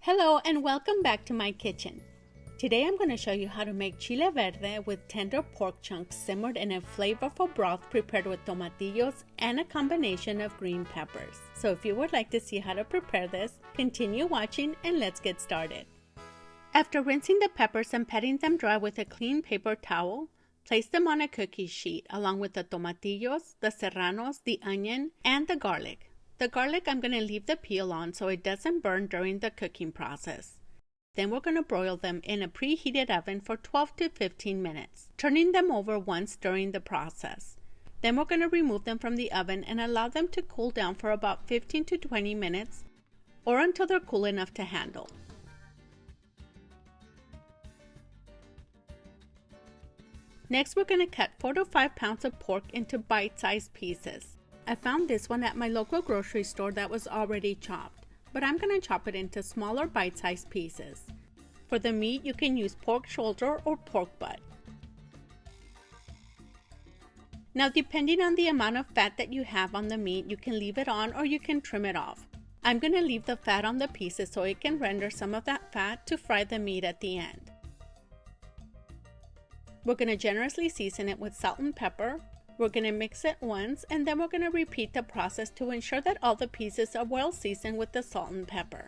Hello and welcome back to my kitchen. Today I'm going to show you how to make Chile Verde with tender pork chunks simmered in a flavorful broth prepared with tomatillos and a combination of green peppers. So if you would like to see how to prepare this, continue watching and let's get started. After rinsing the peppers and patting them dry with a clean paper towel, place them on a cookie sheet along with the tomatillos, the serranos, the onion, and the garlic. The garlic I'm going to leave the peel on so it doesn't burn during the cooking process. Then we're going to broil them in a preheated oven for 12 to 15 minutes, turning them over once during the process. Then we're going to remove them from the oven and allow them to cool down for about 15 to 20 minutes or until they're cool enough to handle. Next, we're going to cut 4 to 5 pounds of pork into bite-sized pieces. I found this one at my local grocery store that was already chopped, but I'm going to chop it into smaller bite-sized pieces. For the meat, you can use pork shoulder or pork butt. Now, depending on the amount of fat that you have on the meat, you can leave it on or you can trim it off. I'm going to leave the fat on the pieces so it can render some of that fat to fry the meat at the end. We're going to generously season it with salt and pepper. We're going to mix it once and then we're going to repeat the process to ensure that all the pieces are well seasoned with the salt and pepper.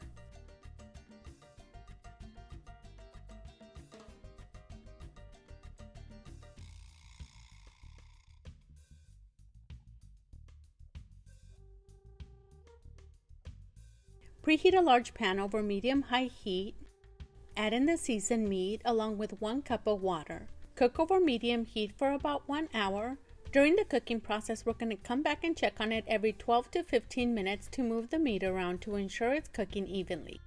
Preheat a large pan over medium-high heat. Add in the seasoned meat along with 1 cup of water. Cook over medium heat for about 1 hour. During the cooking process, we're going to come back and check on it every 12 to 15 minutes to move the meat around to ensure it's cooking evenly.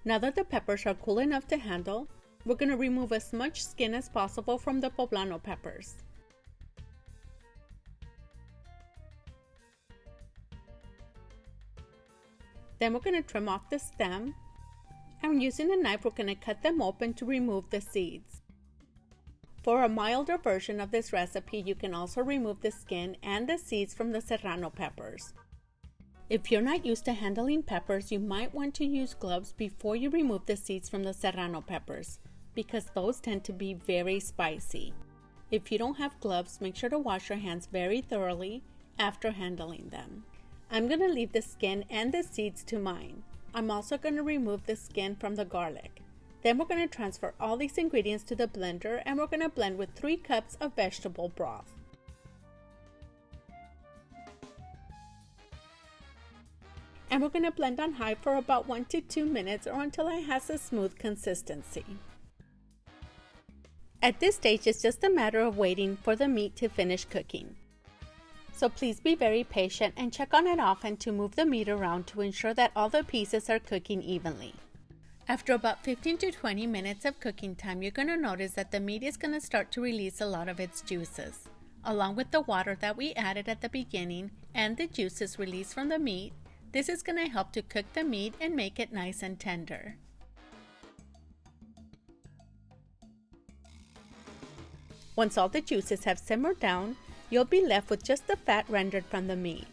Now that the peppers are cool enough to handle, we're going to remove as much skin as possible from the Poblano peppers. Then we're going to trim off the stem, and using a knife we're going to cut them open to remove the seeds. For a milder version of this recipe, you can also remove the skin and the seeds from the Serrano peppers. If you're not used to handling peppers, you might want to use gloves before you remove the seeds from the Serrano peppers, because those tend to be very spicy. If you don't have gloves, make sure to wash your hands very thoroughly after handling them. I'm going to leave the skin and the seeds to mine. I'm also going to remove the skin from the garlic. Then we're going to transfer all these ingredients to the blender and we're going to blend with 3 cups of vegetable broth. And we're going to blend on high for about 1 to 2 minutes or until it has a smooth consistency. At this stage, it's just a matter of waiting for the meat to finish cooking. So please be very patient and check on it often to move the meat around to ensure that all the pieces are cooking evenly. After about 15 to 20 minutes of cooking time, you're going to notice that the meat is going to start to release a lot of its juices. Along with the water that we added at the beginning and the juices released from the meat, this is going to help to cook the meat and make it nice and tender. Once all the juices have simmered down, you'll be left with just the fat rendered from the meat.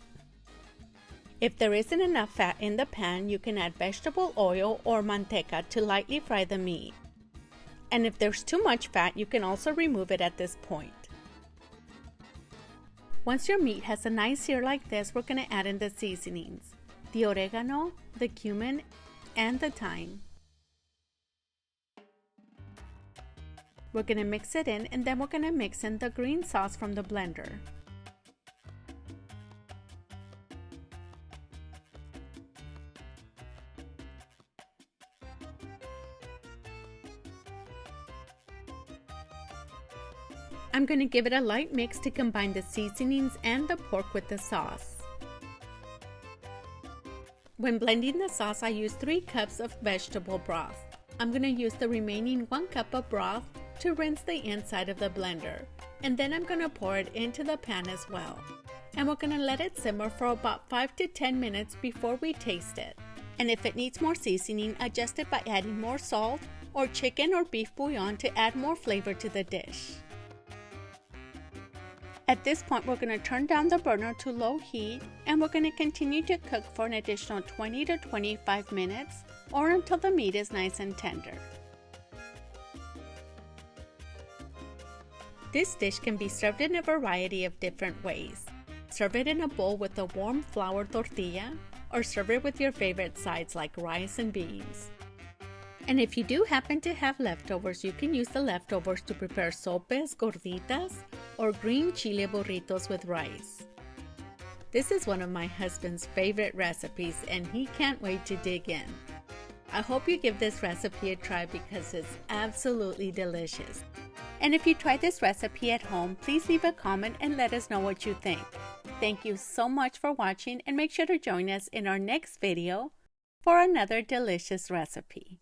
If there isn't enough fat in the pan, you can add vegetable oil or manteca to lightly fry the meat. And if there's too much fat, you can also remove it at this point. Once your meat has a nice sear like this, we're going to add in the seasonings: the oregano, the cumin, and the thyme. We're going to mix it in and then we're going to mix in the green sauce from the blender. I'm going to give it a light mix to combine the seasonings and the pork with the sauce. When blending the sauce, I use 3 cups of vegetable broth. I'm going to use the remaining 1 cup of broth to rinse the inside of the blender, and then I'm going to pour it into the pan as well. And we're going to let it simmer for about 5 to 10 minutes before we taste it. And if it needs more seasoning, adjust it by adding more salt or chicken or beef bouillon to add more flavor to the dish. At this point, we're going to turn down the burner to low heat and we're going to continue to cook for an additional 20 to 25 minutes or until the meat is nice and tender. This dish can be served in a variety of different ways. Serve it in a bowl with a warm flour tortilla, or serve it with your favorite sides like rice and beans. And if you do happen to have leftovers, you can use the leftovers to prepare sopes, gorditas, or green chile burritos with rice. This is one of my husband's favorite recipes, and he can't wait to dig in. I hope you give this recipe a try because it's absolutely delicious. And if you try this recipe at home, please leave a comment and let us know what you think. Thank you so much for watching, and make sure to join us in our next video for another delicious recipe.